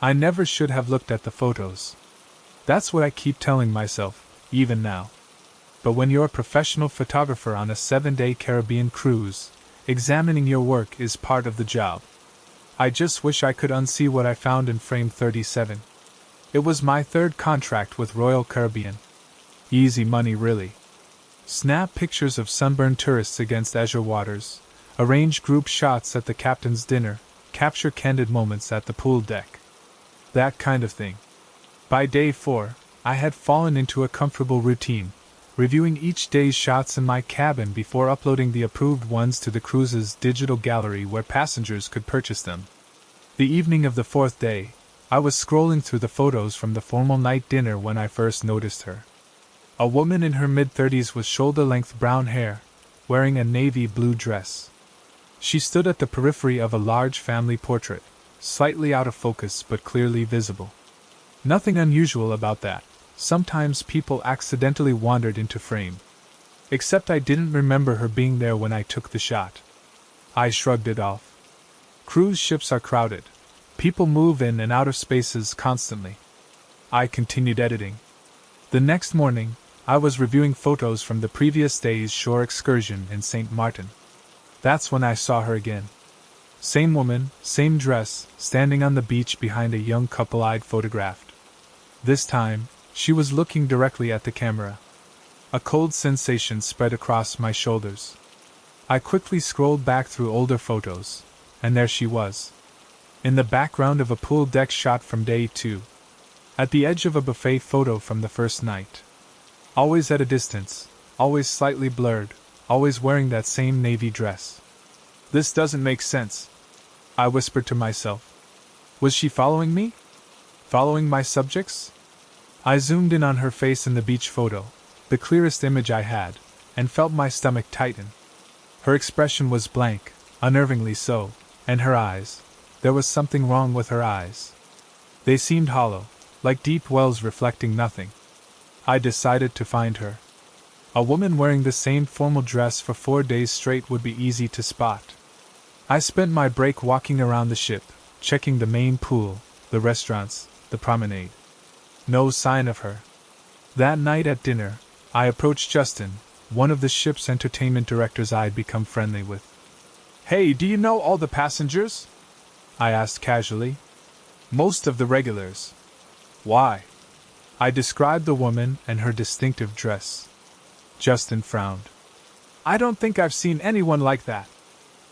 I never should have looked at the photos. That's what I keep telling myself, even now. But when you're a professional photographer on a 7-day Caribbean cruise, examining your work is part of the job. I just wish I could unsee what I found in frame 37. It was my third contract with Royal Caribbean. Easy money, really. Snap pictures of sunburned tourists against azure waters, arrange group shots at the captain's dinner, capture candid moments at the pool deck. That kind of thing. By day 4, I had fallen into a comfortable routine, reviewing each day's shots in my cabin before uploading the approved ones to the cruise's digital gallery where passengers could purchase them. The evening of the 4th day, I was scrolling through the photos from the formal night dinner when I first noticed her. A woman in her mid-30s with shoulder-length brown hair, wearing a navy blue dress. She stood at the periphery of a large family portrait, slightly out of focus but clearly visible. Nothing unusual about that. Sometimes people accidentally wandered into frame. Except I didn't remember her being there when I took the shot. I shrugged it off. Cruise ships are crowded. People move in and out of spaces constantly. I continued editing. The next morning, I was reviewing photos from the previous day's shore excursion in St. Martin. That's when I saw her again. Same woman, same dress, standing on the beach behind a young couple I'd photographed. This time, she was looking directly at the camera. A cold sensation spread across my shoulders. I quickly scrolled back through older photos, and there she was. In the background of a pool deck shot from day 2. At the edge of a buffet photo from the first night. Always at a distance, always slightly blurred, always wearing that same navy dress. This doesn't make sense, I whispered to myself. Was she following me? Following my subjects? I zoomed in on her face in the beach photo, the clearest image I had, and felt my stomach tighten. Her expression was blank, unnervingly so, and her eyes. There was something wrong with her eyes. They seemed hollow, like deep wells reflecting nothing. I decided to find her. A woman wearing the same formal dress for 4 days straight would be easy to spot. I spent my break walking around the ship, checking the main pool, the restaurants, the promenade. No sign of her. That night at dinner, I approached Justin, one of the ship's entertainment directors I'd become friendly with. "Hey, do you know all the passengers?" I asked casually. "Most of the regulars." "Why?" I described the woman and her distinctive dress. Justin frowned. "I don't think I've seen anyone like that.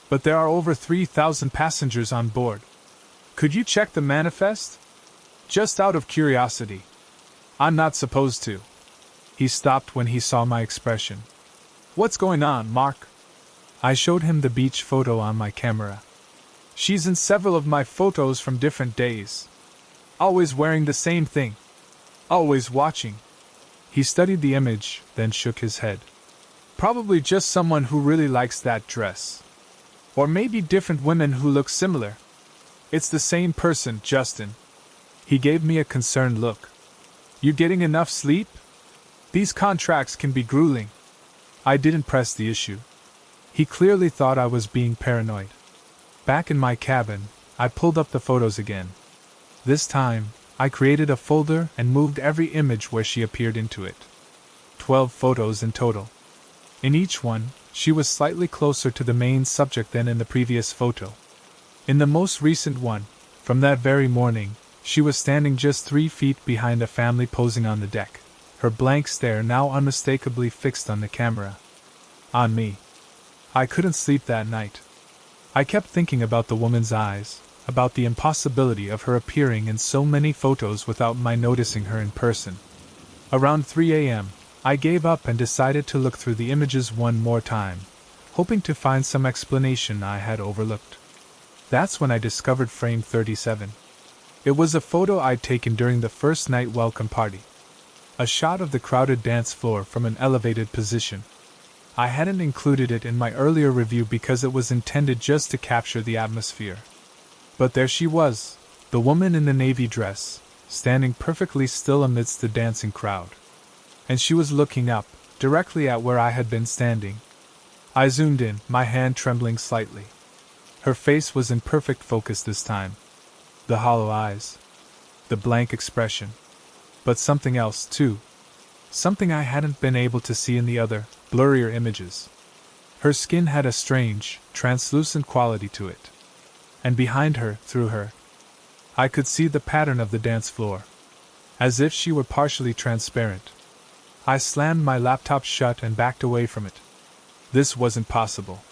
But there are over 3,000 passengers on board. Could you check the manifest? Just out of curiosity." "I'm not supposed to." He stopped when he saw my expression. "What's going on, Mark?" I showed him the beach photo on my camera. "She's in several of my photos from different days. Always wearing the same thing. Always watching." He studied the image, then shook his head. "Probably just someone who really likes that dress. Or maybe different women who look similar. It's the same person, Justin." He gave me a concerned look. "You getting enough sleep? These contracts can be grueling." I didn't press the issue. He clearly thought I was being paranoid. Back in my cabin, I pulled up the photos again. This time, I created a folder and moved every image where she appeared into it. 12 photos in total. In each one, she was slightly closer to the main subject than in the previous photo. In the most recent one, from that very morning, she was standing just 3 feet behind a family posing on the deck, her blank stare now unmistakably fixed on the camera. On me. I couldn't sleep that night. I kept thinking about the woman's eyes, about the impossibility of her appearing in so many photos without my noticing her in person. Around 3 a.m., I gave up and decided to look through the images one more time, hoping to find some explanation I had overlooked. That's when I discovered frame 37. It was a photo I'd taken during the first night welcome party. A shot of the crowded dance floor from an elevated position. I hadn't included it in my earlier review because it was intended just to capture the atmosphere. But there she was, the woman in the navy dress, standing perfectly still amidst the dancing crowd. And she was looking up, directly at where I had been standing. I zoomed in, my hand trembling slightly. Her face was in perfect focus this time. The hollow eyes. the blank expression. But something else, too. Something I hadn't been able to see in the other, blurrier images. Her skin had a strange, translucent quality to it. And behind her, through her, I could see the pattern of the dance floor. As if she were partially transparent. I slammed my laptop shut and backed away from it. This wasn't possible.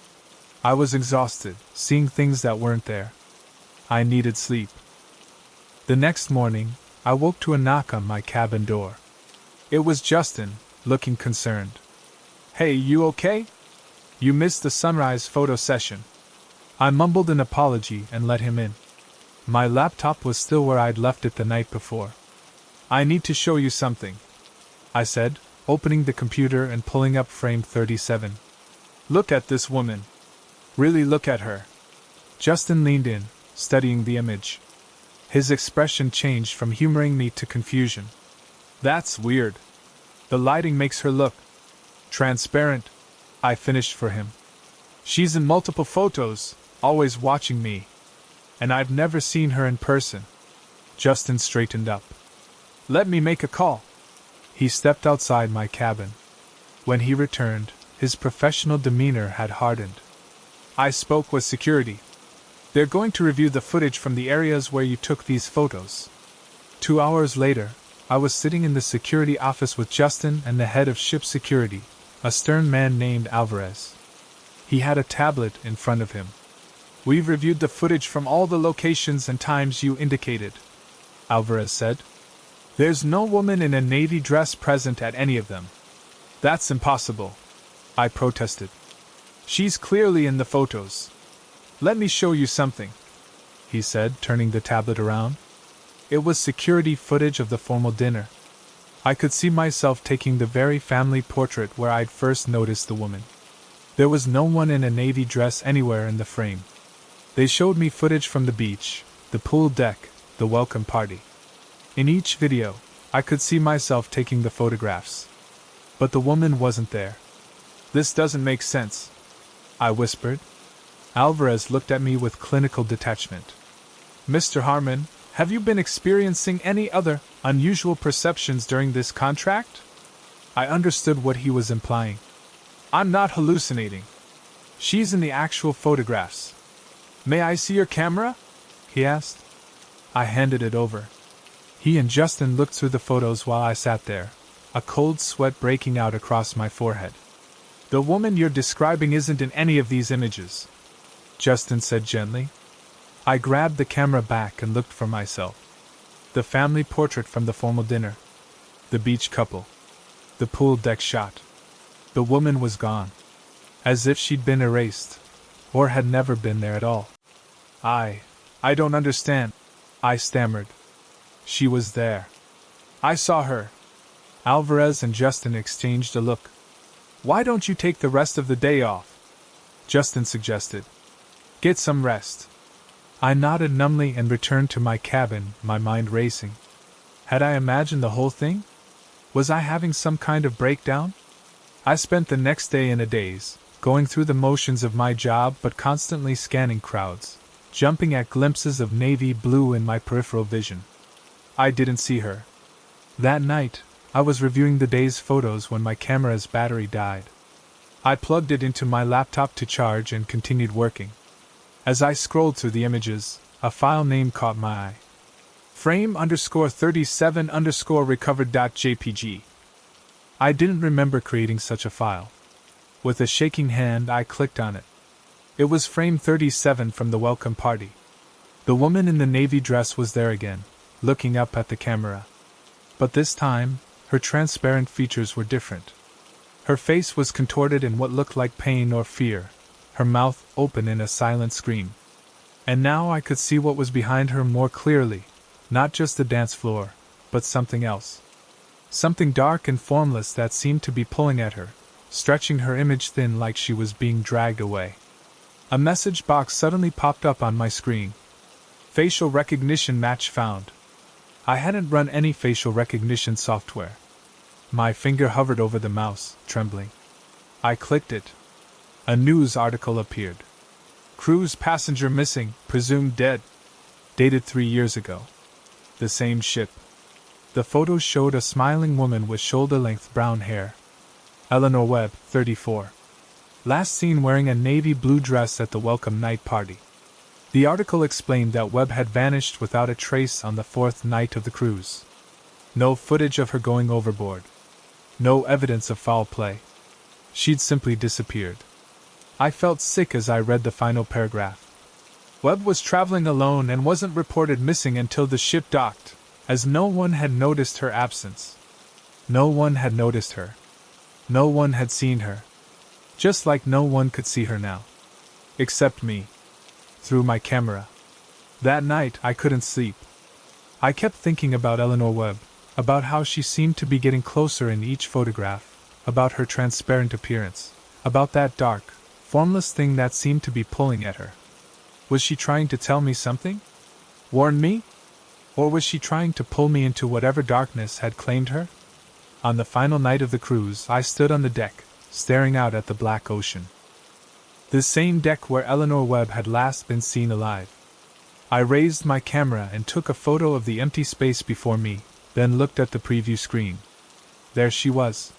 I was exhausted, seeing things that weren't there. I needed sleep. The next morning, I woke to a knock on my cabin door. It was Justin, looking concerned. "Hey, you okay? You missed the sunrise photo session." I mumbled an apology and let him in. My laptop was still where I'd left it the night before. "I need to show you something," I said, opening the computer and pulling up frame 37. "Look at this woman. Really look at her." Justin leaned in, studying the image. His expression changed from humoring me to confusion. "That's weird. The lighting makes her look transparent," I finished for him. "She's in multiple photos, always watching me. And I've never seen her in person." Justin straightened up. "Let me make a call." He stepped outside my cabin. When he returned, his professional demeanor had hardened. "I spoke with security. They're going to review the footage from the areas where you took these photos." 2 hours later, I was sitting in the security office with Justin and the head of ship security, a stern man named Alvarez. He had a tablet in front of him. "We've reviewed the footage from all the locations and times you indicated," Alvarez said. "There's no woman in a navy dress present at any of them." "That's impossible," I protested. "She's clearly in the photos." "Let me show you something," he said, turning the tablet around. It was security footage of the formal dinner. I could see myself taking the very family portrait where I'd first noticed the woman. There was no one in a navy dress anywhere in the frame. They showed me footage from the beach, the pool deck, the welcome party. In each video, I could see myself taking the photographs. But the woman wasn't there. "This doesn't make sense," I whispered. Alvarez looked at me with clinical detachment. "Mr. Harmon, have you been experiencing any other unusual perceptions during this contract?" I understood what he was implying. "I'm not hallucinating. She's in the actual photographs." "May I see your camera?" he asked. I handed it over. He and Justin looked through the photos while I sat there, a cold sweat breaking out across my forehead. "The woman you're describing isn't in any of these images," Justin said gently. I grabbed the camera back and looked for myself. The family portrait from the formal dinner. The beach couple. The pool deck shot. The woman was gone. As if she'd been erased. Or had never been there at all. I don't understand," I stammered. "She was there. I saw her." Alvarez and Justin exchanged a look. "Why don't you take the rest of the day off?" Justin suggested. "Get some rest." I nodded numbly and returned to my cabin, my mind racing. Had I imagined the whole thing? Was I having some kind of breakdown? I spent the next day in a daze, going through the motions of my job but constantly scanning crowds, jumping at glimpses of navy blue in my peripheral vision. I didn't see her. That night, I was reviewing the day's photos when my camera's battery died. I plugged it into my laptop to charge and continued working. As I scrolled through the images, a file name caught my eye. Frame_37_recovered.jpg. I didn't remember creating such a file. With a shaking hand, I clicked on it. It was frame 37 from the welcome party. The woman in the navy dress was there again, looking up at the camera. But this time, her transparent features were different. Her face was contorted in what looked like pain or fear, her mouth open in a silent scream. And now I could see what was behind her more clearly, not just the dance floor, but something else. Something dark and formless that seemed to be pulling at her, stretching her image thin like she was being dragged away. A message box suddenly popped up on my screen. Facial recognition match found. I hadn't run any facial recognition software. My finger hovered over the mouse, trembling. I clicked it. A news article appeared. Cruise passenger missing, presumed dead. Dated 3 years ago. The same ship. The photos showed a smiling woman with shoulder-length brown hair. Eleanor Webb, 34. Last seen wearing a navy blue dress at the welcome night party. The article explained that Webb had vanished without a trace on the fourth night of the cruise. No footage of her going overboard. No evidence of foul play. She'd simply disappeared. I felt sick as I read the final paragraph. Webb was traveling alone and wasn't reported missing until the ship docked, as no one had noticed her absence. No one had noticed her. No one had seen her. Just like no one could see her now. Except me. Through my camera. That night I couldn't sleep. I kept thinking about Eleanor Webb, about how she seemed to be getting closer in each photograph, about her transparent appearance, about that dark, formless thing that seemed to be pulling at her. Was she trying to tell me something? Warn me? Or was she trying to pull me into whatever darkness had claimed her? On the final night of the cruise, I stood on the deck, staring out at the black ocean. The same deck where Eleanor Webb had last been seen alive. I raised my camera and took a photo of the empty space before me, then looked at the preview screen. There she was.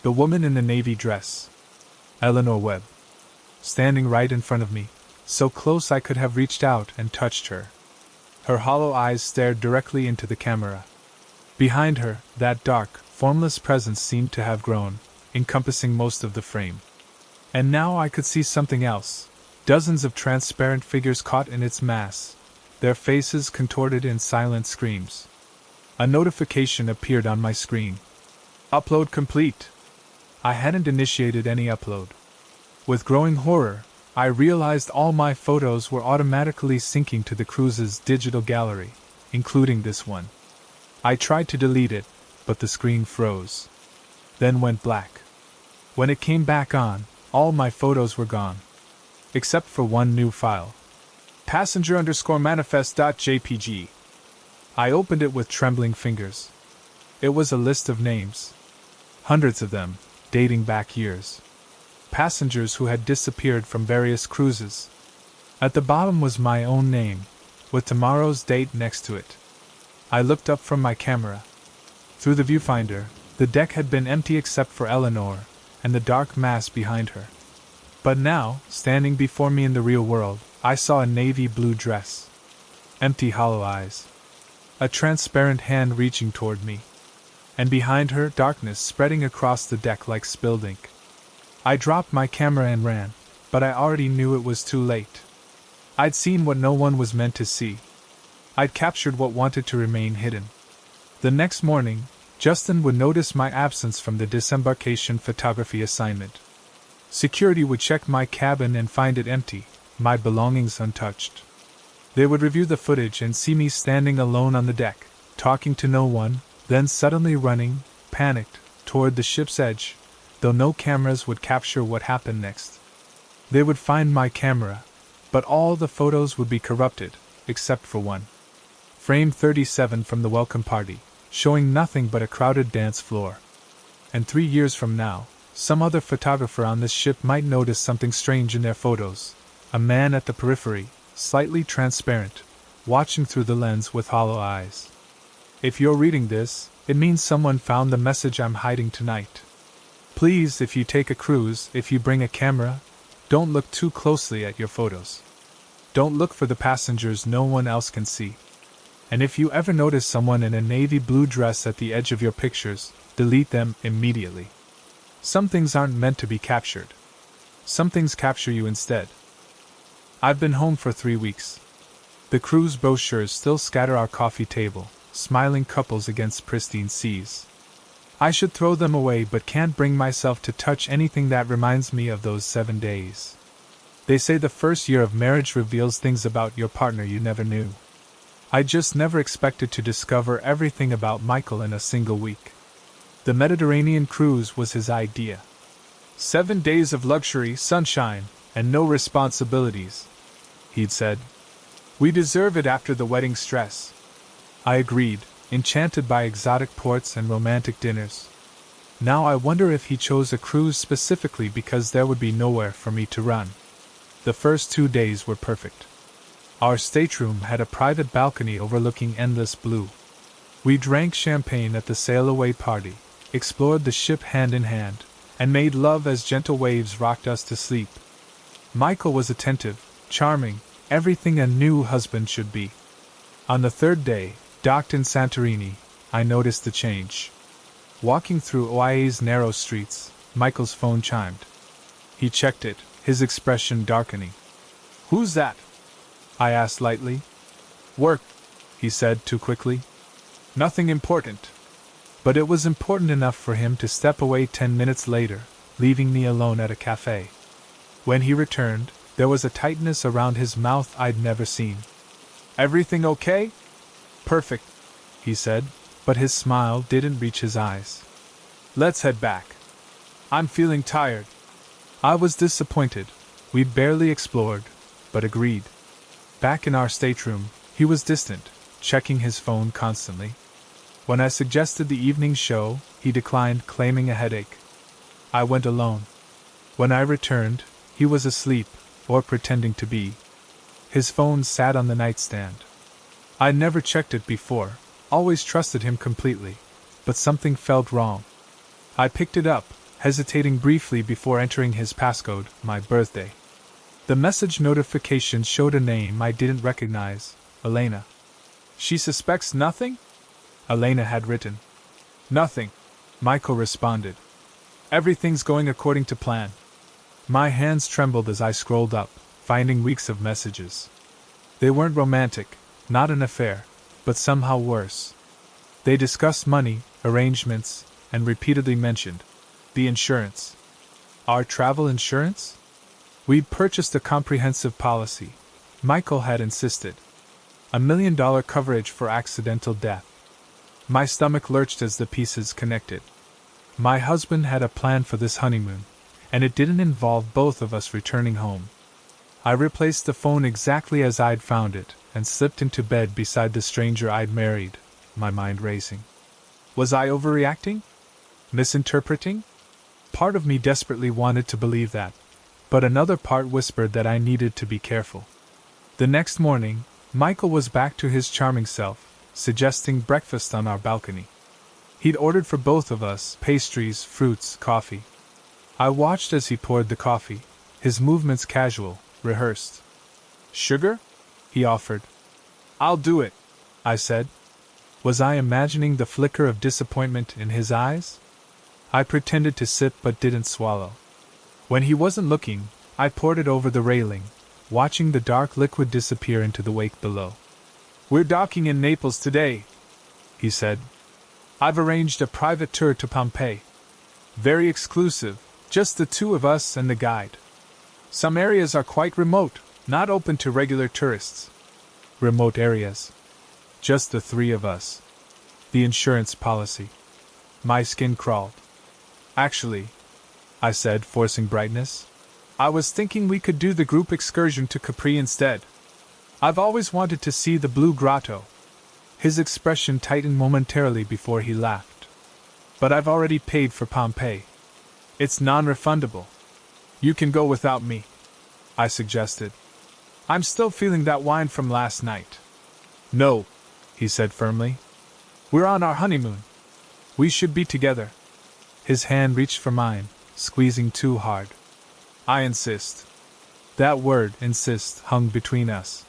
The woman in the navy dress. Eleanor Webb. Standing right in front of me, so close I could have reached out and touched her. Her hollow eyes stared directly into the camera. Behind her, that dark, formless presence seemed to have grown, encompassing most of the frame. And now I could see something else. Dozens of transparent figures caught in its mass, their faces contorted in silent screams. A notification appeared on my screen. Upload complete. I hadn't initiated any upload. With growing horror, I realized all my photos were automatically syncing to the cruise's digital gallery, including this one. I tried to delete it, but the screen froze. Then went black. When it came back on, all my photos were gone. Except for one new file. Passenger_manifest.jpg. I opened it with trembling fingers. It was a list of names. Hundreds of them, dating back years. Passengers who had disappeared from various cruises. At the bottom was my own name, with tomorrow's date next to it. I looked up from my camera. Through the viewfinder, the deck had been empty except for Eleanor and the dark mass behind her. But now, standing before me in the real world, I saw a navy blue dress. Empty hollow eyes. A transparent hand reaching toward me. And behind her, darkness spreading across the deck like spilled ink. I dropped my camera and ran, but I already knew it was too late. I'd seen what no one was meant to see. I'd captured what wanted to remain hidden. The next morning, Justin would notice my absence from the disembarkation photography assignment. Security would check my cabin and find it empty, my belongings untouched. They would review the footage and see me standing alone on the deck, talking to no one, then suddenly running, panicked, toward the ship's edge, though no cameras would capture what happened next. They would find my camera, but all the photos would be corrupted, except for one. Frame 37 from the welcome party, showing nothing but a crowded dance floor. And 3 years from now, some other photographer on this ship might notice something strange in their photos. A man at the periphery, slightly transparent, watching through the lens with hollow eyes. If you're reading this, it means someone found the message I'm hiding tonight. Please, if you take a cruise, if you bring a camera, don't look too closely at your photos. Don't look for the passengers no one else can see. And if you ever notice someone in a navy blue dress at the edge of your pictures, delete them immediately. Some things aren't meant to be captured. Some things capture you instead. I've been home for 3 weeks. The cruise brochures still scatter our coffee table, smiling couples against pristine seas. I should throw them away but can't bring myself to touch anything that reminds me of those 7 days. They say the first year of marriage reveals things about your partner you never knew. I just never expected to discover everything about Michael in a single week. The Mediterranean cruise was his idea. 7 days of luxury, sunshine, and no responsibilities, he'd said. We deserve it after the wedding stress. I agreed, enchanted by exotic ports and romantic dinners. Now I wonder if he chose a cruise specifically because there would be nowhere for me to run. The first 2 days were perfect. Our stateroom had a private balcony overlooking endless blue. We drank champagne at the sail-away party, explored the ship hand in hand, and made love as gentle waves rocked us to sleep. Michael was attentive, charming, everything a new husband should be. On the third day, docked in Santorini, I noticed the change. Walking through Oia's narrow streets, Michael's phone chimed. He checked it, his expression darkening. "Who's that?" I asked lightly. "Work," he said too quickly. "Nothing important." But it was important enough for him to step away 10 minutes later, leaving me alone at a cafe. When he returned, there was a tightness around his mouth I'd never seen. "Everything okay?" "Perfect," he said, but his smile didn't reach his eyes. "Let's head back. I'm feeling tired." I was disappointed. We'd barely explored, but agreed. Back in our stateroom, he was distant, checking his phone constantly. When I suggested the evening show, he declined, claiming a headache. I went alone. When I returned, he was asleep, or pretending to be. His phone sat on the nightstand. I'd never checked it before, always trusted him completely, but something felt wrong. I picked it up, hesitating briefly before entering his passcode, my birthday. The message notification showed a name I didn't recognize, Elena. "She suspects nothing?" Elena had written. "Nothing," Michael responded. "Everything's going according to plan." My hands trembled as I scrolled up, finding weeks of messages. They weren't romantic, not an affair, but somehow worse. They discussed money, arrangements, and repeatedly mentioned the insurance. Our travel insurance? We'd purchased a comprehensive policy. Michael had insisted. $1 million coverage for accidental death. My stomach lurched as the pieces connected. My husband had a plan for this honeymoon, and it didn't involve both of us returning home. I replaced the phone exactly as I'd found it, and slipped into bed beside the stranger I'd married, my mind racing. Was I overreacting? Misinterpreting? Part of me desperately wanted to believe that, but another part whispered that I needed to be careful. The next morning, Michael was back to his charming self, suggesting breakfast on our balcony. He'd ordered for both of us pastries, fruits, coffee. I watched as he poured the coffee, his movements casual, rehearsed. "Sugar?" he offered. "I'll do it," I said. Was I imagining the flicker of disappointment in his eyes? I pretended to sip but didn't swallow. When he wasn't looking, I poured it over the railing, watching the dark liquid disappear into the wake below. "We're docking in Naples today," he said. "I've arranged a private tour to Pompeii. Very exclusive, just the two of us and the guide. Some areas are quite remote, not open to regular tourists." Remote areas. Just the three of us. The insurance policy. My skin crawled. "Actually," I said, forcing brightness, "I was thinking we could do the group excursion to Capri instead. I've always wanted to see the Blue Grotto." His expression tightened momentarily before he laughed. "But I've already paid for Pompeii. It's non-refundable. You can go without me," I suggested. "I'm still feeling that wine from last night." "No," he said firmly. "We're on our honeymoon. We should be together." His hand reached for mine, squeezing too hard. "I insist." That word, insist, hung between us.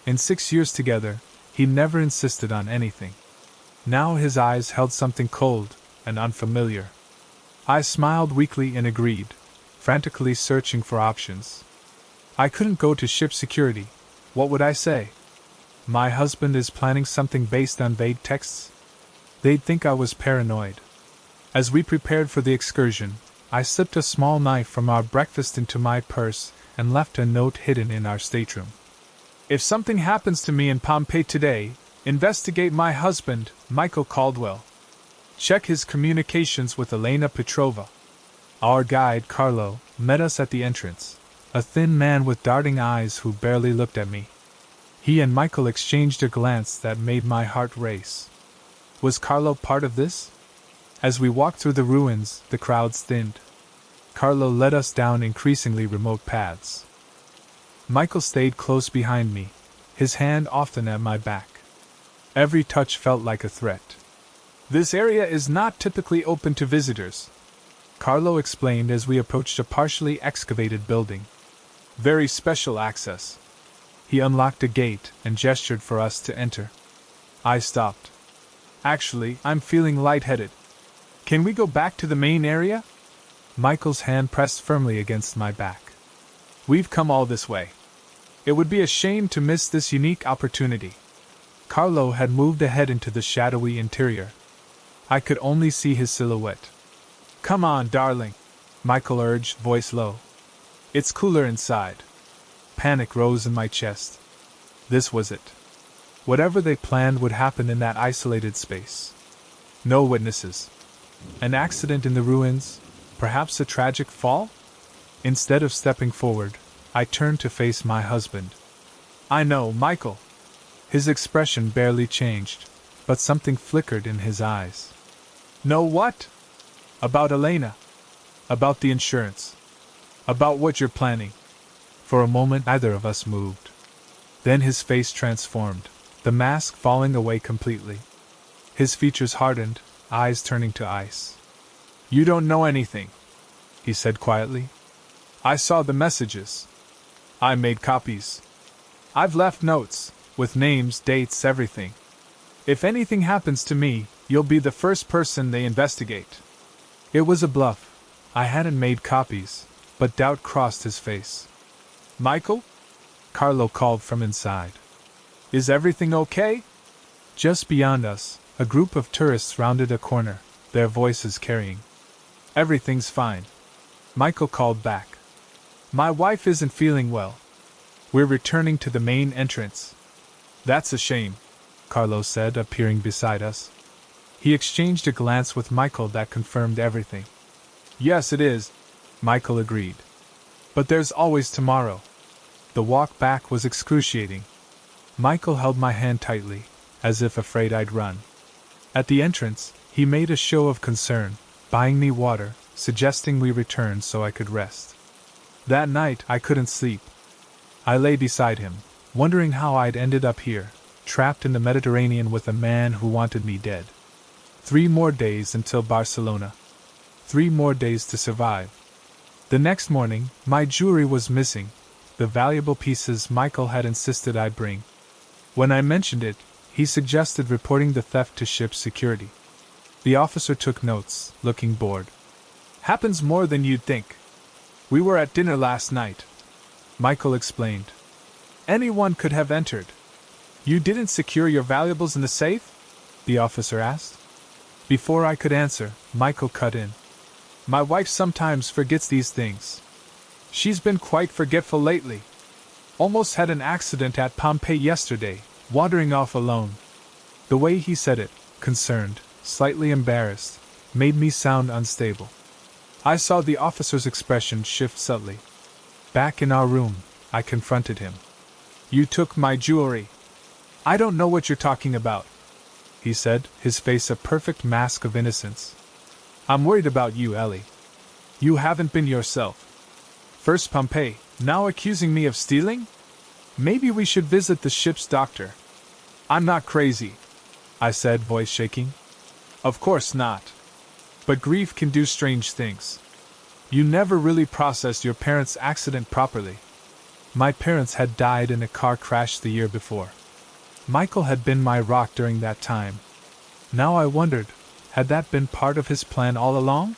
In 6 years together, he never insisted on anything. Now his eyes held something cold and unfamiliar. I smiled weakly and agreed, frantically searching for options. I couldn't go to ship security. What would I say? My husband is planning something based on vague texts? They'd think I was paranoid. As we prepared for the excursion, I slipped a small knife from our breakfast into my purse and left a note hidden in our stateroom. "If something happens to me in Pompeii today, investigate my husband, Michael Caldwell. Check his communications with Elena Petrova." Our guide, Carlo, met us at the entrance, a thin man with darting eyes who barely looked at me. He and Michael exchanged a glance that made my heart race. Was Carlo part of this? As we walked through the ruins, the crowds thinned. Carlo led us down increasingly remote paths. Michael stayed close behind me, his hand often at my back. Every touch felt like a threat. "This area is not typically open to visitors," Carlo explained as we approached a partially excavated building. "Very special access." He unlocked a gate and gestured for us to enter. I stopped. "Actually, I'm feeling lightheaded. Can we go back to the main area?" Michael's hand pressed firmly against my back. "We've come all this way. It would be a shame to miss this unique opportunity." Carlo had moved ahead into the shadowy interior. I could only see his silhouette. "Come on, darling," Michael urged, voice low. "It's cooler inside." Panic rose in my chest. This was it. Whatever they planned would happen in that isolated space. No witnesses. An accident in the ruins, perhaps a tragic fall? Instead of stepping forward, I turned to face my husband. "I know, Michael." His expression barely changed, but something flickered in his eyes. "Know what?" "About Elena. About the insurance. About what you're planning." For a moment neither of us moved. Then his face transformed, the mask falling away completely. His features hardened, eyes turning to ice. "You don't know anything," he said quietly. "I saw the messages. I made copies. I've left notes, with names, dates, everything. If anything happens to me, you'll be the first person they investigate." It was a bluff. I hadn't made copies, but doubt crossed his face. "Michael?" Carlo called from inside. "Is everything okay?" Just beyond us, a group of tourists rounded a corner, their voices carrying. "Everything's fine," Michael called back. "My wife isn't feeling well. We're returning to the main entrance." "That's a shame," Carlo said, appearing beside us. He exchanged a glance with Michael that confirmed everything. "Yes, it is," Michael agreed. "But there's always tomorrow." The walk back was excruciating. Michael held my hand tightly, as if afraid I'd run. At the entrance, he made a show of concern, buying me water, suggesting we return so I could rest. That night, I couldn't sleep. I lay beside him, wondering how I'd ended up here, trapped in the Mediterranean with a man who wanted me dead. 3 more days until Barcelona. 3 more days to survive. The next morning, my jewelry was missing, the valuable pieces Michael had insisted I bring. When I mentioned it, he suggested reporting the theft to ship security. The officer took notes, looking bored. "Happens more than you'd think. We were at dinner last night," Michael explained. "Anyone could have entered." "You didn't secure your valuables in the safe?" the officer asked. Before I could answer, Michael cut in. "My wife sometimes forgets these things. She's been quite forgetful lately. Almost had an accident at Pompeii yesterday, wandering off alone." The way he said it, concerned, slightly embarrassed, made me sound unstable. I saw the officer's expression shift subtly. Back in our room, I confronted him. "You took my jewelry." "I don't know what you're talking about," he said, his face a perfect mask of innocence. "I'm worried about you, Ellie. You haven't been yourself. First Pompeii, now accusing me of stealing? Maybe we should visit the ship's doctor." "I'm not crazy," I said, voice shaking. "Of course not. But grief can do strange things. You never really processed your parents' accident properly." My parents had died in a car crash the year before. Michael had been my rock during that time. Now I wondered, had that been part of his plan all along?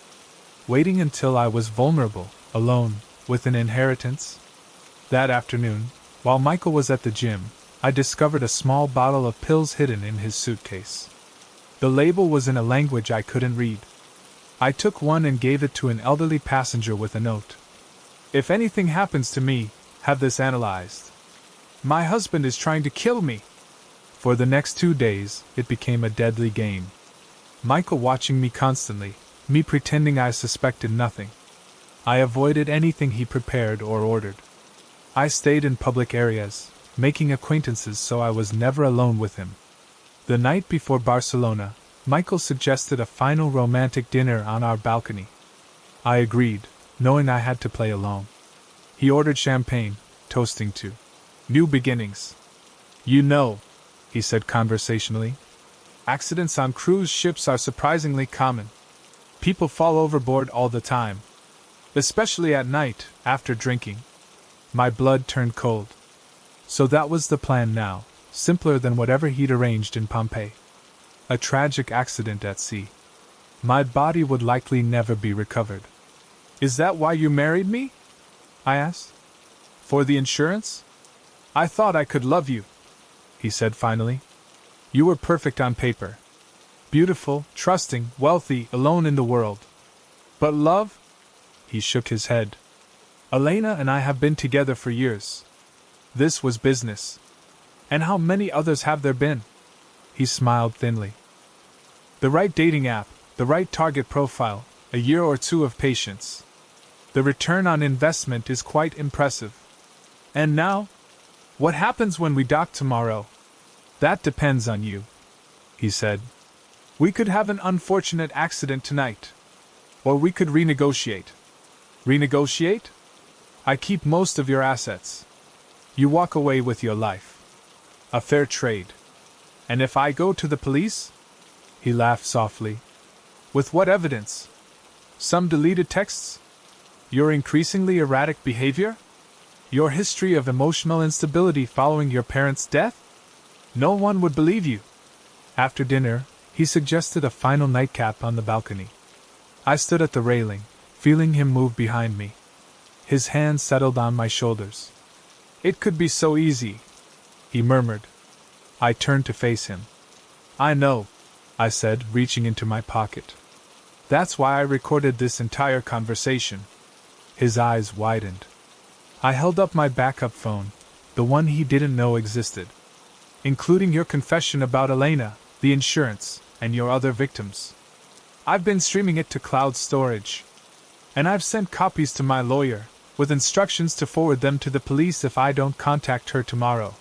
Waiting until I was vulnerable, alone, with an inheritance? That afternoon, while Michael was at the gym, I discovered a small bottle of pills hidden in his suitcase. The label was in a language I couldn't read. I took one and gave it to an elderly passenger with a note. "If anything happens to me, have this analyzed. My husband is trying to kill me." For the next 2 days, it became a deadly game. Michael watching me constantly, me pretending I suspected nothing. I avoided anything he prepared or ordered. I stayed in public areas, making acquaintances so I was never alone with him. The night before Barcelona, Michael suggested a final romantic dinner on our balcony. I agreed, knowing I had to play along. He ordered champagne, toasting to new beginnings. You know, he said conversationally, accidents on cruise ships are surprisingly common. People fall overboard all the time, especially at night, after drinking. My blood turned cold. So that was the plan now, simpler than whatever he'd arranged in Pompeii. A tragic accident at sea. My body would likely never be recovered. Is that why you married me? I asked. For the insurance? I thought I could love you, he said finally. You were perfect on paper. Beautiful, trusting, wealthy, alone in the world. But love? He shook his head. Elena and I have been together for years. This was business. And how many others have there been? He smiled thinly. The right dating app, the right target profile, a year or two of patience. The return on investment is quite impressive. And now? What happens when we dock tomorrow? That depends on you, he said. We could have an unfortunate accident tonight. Or we could renegotiate. Renegotiate? I keep most of your assets. You walk away with your life. A fair trade. And if I go to the police? He laughed softly. With what evidence? Some deleted texts? Your increasingly erratic behavior? Your history of emotional instability following your parents' death? No one would believe you. After dinner, he suggested a final nightcap on the balcony. I stood at the railing, feeling him move behind me. His hand settled on my shoulders. It could be so easy, he murmured. I turned to face him. I know, I said, reaching into my pocket. That's why I recorded this entire conversation. His eyes widened. I held up my backup phone, the one he didn't know existed. Including your confession about Elena, the insurance, and your other victims. I've been streaming it to cloud storage. And I've sent copies to my lawyer, with instructions to forward them to the police if I don't contact her tomorrow.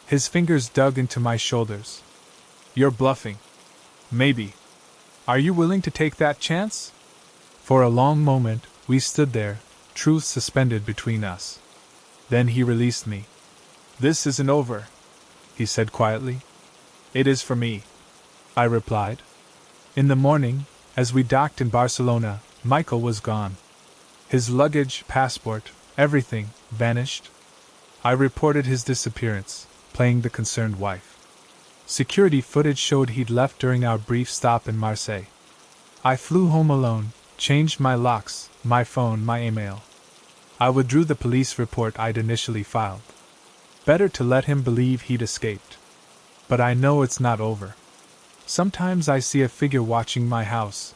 His fingers dug into my shoulders. You're bluffing. Maybe. Are you willing to take that chance? For a long moment, we stood there, truth suspended between us. Then he released me. This isn't over, he said quietly. It is for me, I replied. In the morning, as we docked in Barcelona, Michael was gone. His luggage, passport, everything, vanished. I reported his disappearance, playing the concerned wife. Security footage showed he'd left during our brief stop in Marseille. I flew home alone, changed my locks, my phone, my email. I withdrew the police report I'd initially filed. Better to let him believe he'd escaped. But I know it's not over. Sometimes I see a figure watching my house.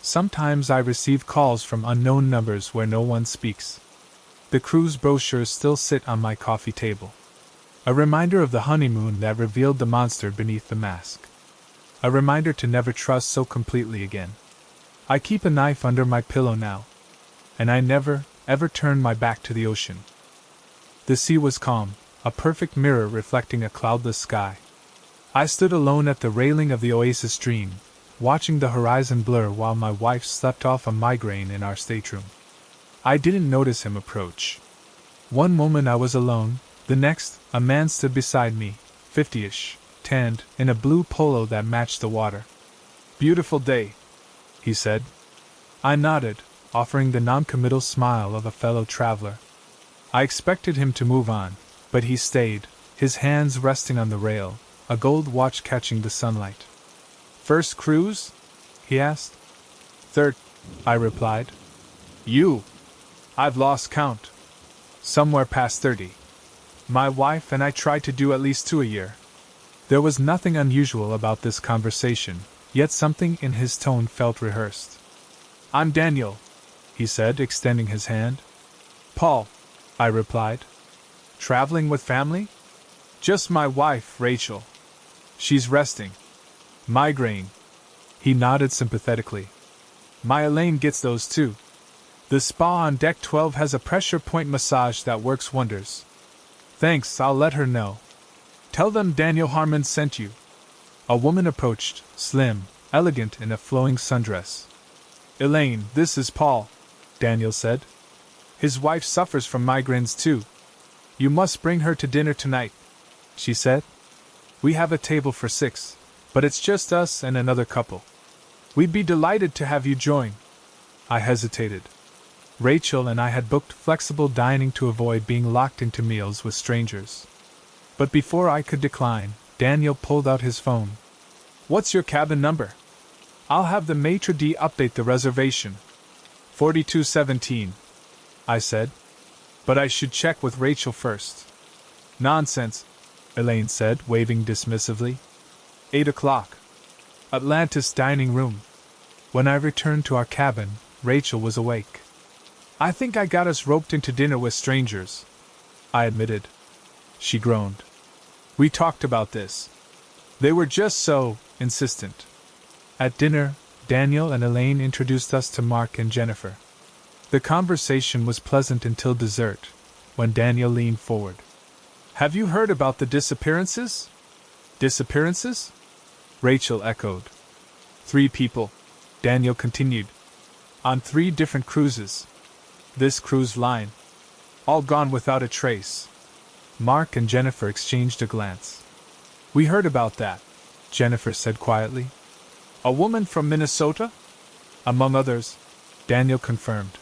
Sometimes I receive calls from unknown numbers where no one speaks. The cruise brochures still sit on my coffee table. A reminder of the honeymoon that revealed the monster beneath the mask. A reminder to never trust so completely again. I keep a knife under my pillow now. And I never, ever turn my back to the ocean. The sea was calm, a perfect mirror reflecting a cloudless sky. I stood alone at the railing of the oasis stream, watching the horizon blur while my wife slept off a migraine in our stateroom. I didn't notice him approach. One moment I was alone, the next, a man stood beside me, 50-ish, tanned, in a blue polo that matched the water. Beautiful day, he said. I nodded, offering the non-committal smile of a fellow traveler. I expected him to move on, but he stayed, his hands resting on the rail, a gold watch catching the sunlight. First cruise? He asked. Third, I replied. You? I've lost count. Somewhere past 30. My wife and I tried to do at least 2 a year. There was nothing unusual about this conversation, yet something in his tone felt rehearsed. I'm Daniel, he said, extending his hand. Paul, I replied. Traveling with family? Just my wife, Rachel. She's resting. Migraine. He nodded sympathetically. My Elaine gets those too. The spa on deck 12 has a pressure point massage that works wonders. Thanks, I'll let her know. Tell them Daniel Harmon sent you. A woman approached, slim, elegant in a flowing sundress. Elaine, this is Paul, Daniel said. His wife suffers from migraines too. You must bring her to dinner tonight. she said. We have a table for 6, but it's just us and another couple. We'd be delighted to have you join. I hesitated. Rachel and I had booked flexible dining to avoid being locked into meals with strangers. But before I could decline, Daniel pulled out his phone. What's your cabin number? I'll have the maitre d' update the reservation. 4217, I said. But I should check with Rachel first. Nonsense, Elaine said, waving dismissively. 8 o'clock. Atlantis dining room. When I returned to our cabin, Rachel was awake. I think I got us roped into dinner with strangers, I admitted. She groaned. We talked about this. They were just so insistent. At dinner, Daniel and Elaine introduced us to Mark and Jennifer. The conversation was pleasant until dessert, when Daniel leaned forward. Have you heard about the disappearances? Disappearances? Rachel echoed. 3 people, Daniel continued. On 3 different cruises. This cruise line. All gone without a trace. Mark and Jennifer exchanged a glance. We heard about that, Jennifer said quietly. A woman from Minnesota? Among others, Daniel confirmed.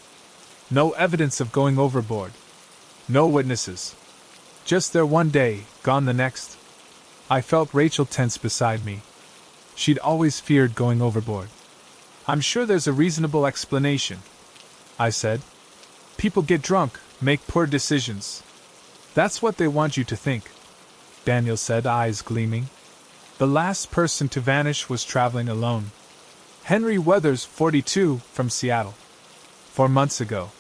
No evidence of going overboard. No witnesses. Just there one day, gone the next. I felt Rachel tense beside me. She'd always feared going overboard. I'm sure there's a reasonable explanation, I said. People get drunk, make poor decisions. That's what they want you to think, Daniel said, eyes gleaming. The last person to vanish was traveling alone. Henry Weathers, 42, from Seattle. 4 months ago.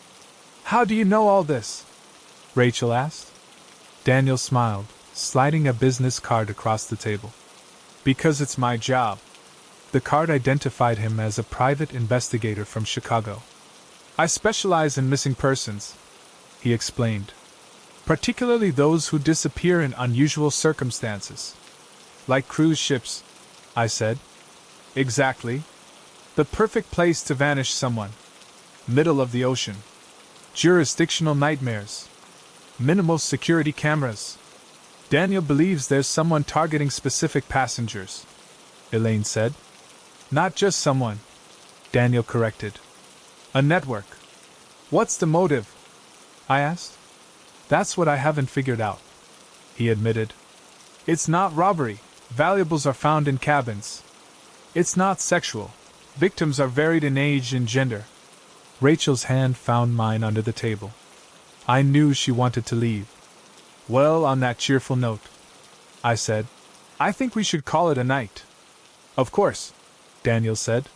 How do you know all this? Rachel asked. Daniel smiled, sliding a business card across the table. Because it's my job. The card identified him as a private investigator from Chicago. I specialize in missing persons, he explained. Particularly those who disappear in unusual circumstances. Like cruise ships, I said. Exactly. The perfect place to vanish someone. Middle of the ocean. Jurisdictional nightmares. Minimal security cameras. Daniel believes there's someone targeting specific passengers, Elaine said. Not just someone, Daniel corrected. A network. What's the motive? I asked. That's what I haven't figured out, he admitted. It's not robbery. Valuables are found in cabins. It's not sexual. Victims are varied in age and gender. Rachel's hand found mine under the table. I knew she wanted to leave. Well, on that cheerful note, I said, I think we should call it a night. Of course, Daniel said.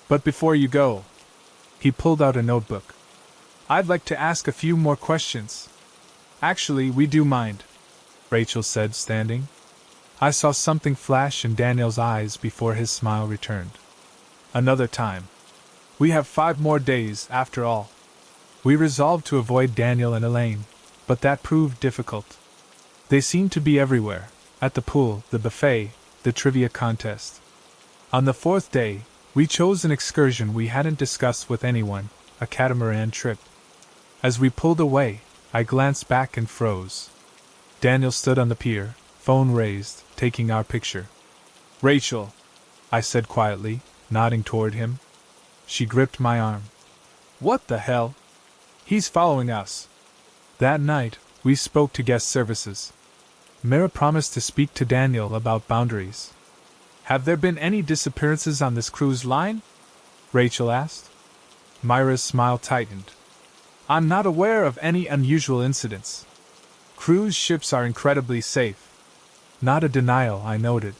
But before you go, he pulled out a notebook. I'd like to ask a few more questions. Actually, we do mind, Rachel said, standing. I saw something flash in Daniel's eyes before his smile returned. Another time. We have 5 more days, after all. We resolved to avoid Daniel and Elaine, but that proved difficult. They seemed to be everywhere, at the pool, the buffet, the trivia contest. On the 4th day, we chose an excursion we hadn't discussed with anyone, a catamaran trip. As we pulled away, I glanced back and froze. Daniel stood on the pier, phone raised, taking our picture. Rachel, I said quietly, nodding toward him. She gripped my arm. What the hell? He's following us. That night, we spoke to guest services. Mira promised to speak to Daniel about boundaries. Have there been any disappearances on this cruise line? Rachel asked. Myra's smile tightened. I'm not aware of any unusual incidents. Cruise ships are incredibly safe. Not a denial, I noted.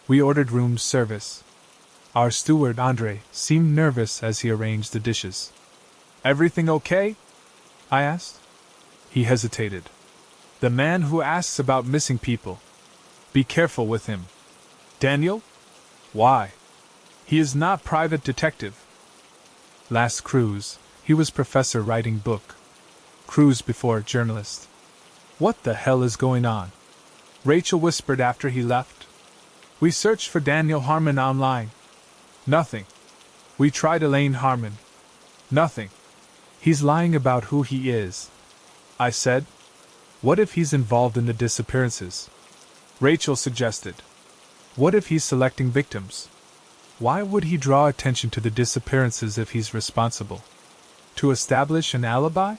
We ordered room service. Our steward, Andre, seemed nervous as he arranged the dishes. Everything okay? I asked. He hesitated. The man who asks about missing people. Be careful with him. Daniel? Why? He is not private detective. Last cruise, he was professor writing book. Cruise before journalist. What the hell is going on? Rachel whispered after he left. We searched for Daniel Harmon online. Nothing. We tried Elaine Harmon. Nothing. He's lying about who he is, I said. What if he's involved in the disappearances? Rachel suggested. What if he's selecting victims? Why would he draw attention to the disappearances if he's responsible? To establish an alibi?